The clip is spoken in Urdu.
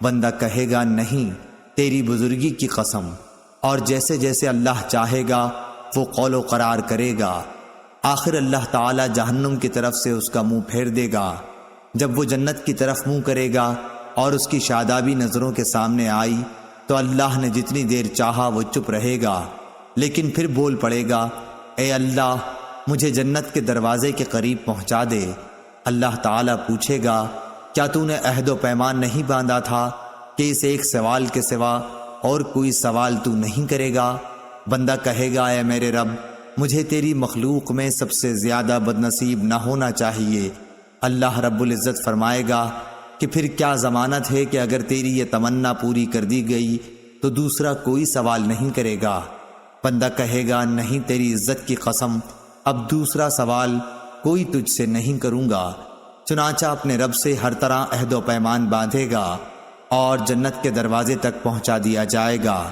بندہ کہے گا نہیں تیری بزرگی کی قسم، اور جیسے جیسے اللہ چاہے گا وہ قول و قرار کرے گا۔ آخر اللہ تعالی جہنم کی طرف سے اس کا منہ پھیر دے گا۔ جب وہ جنت کی طرف منہ کرے گا اور اس کی شادابی نظروں کے سامنے آئی تو اللہ نے جتنی دیر چاہا وہ چپ رہے گا، لیکن پھر بول پڑے گا، اے اللہ مجھے جنت کے دروازے کے قریب پہنچا دے۔ اللہ تعالیٰ پوچھے گا، کیا تو نے عہد و پیمان نہیں باندھا تھا کہ اس ایک سوال کے سوا اور کوئی سوال تو نہیں کرے گا؟ بندہ کہے گا، اے میرے رب مجھے تیری مخلوق میں سب سے زیادہ بدنصیب نہ ہونا چاہیے۔ اللہ رب العزت فرمائے گا کہ پھر کیا ضمانت ہے کہ اگر تیری یہ تمنا پوری کر دی گئی تو دوسرا کوئی سوال نہیں کرے گا؟ بندہ کہے گا، نہیں تیری عزت کی قسم اب دوسرا سوال کوئی تجھ سے نہیں کروں گا۔ چنانچہ اپنے رب سے ہر طرح عہد و پیمان باندھے گا اور جنت کے دروازے تک پہنچا دیا جائے گا۔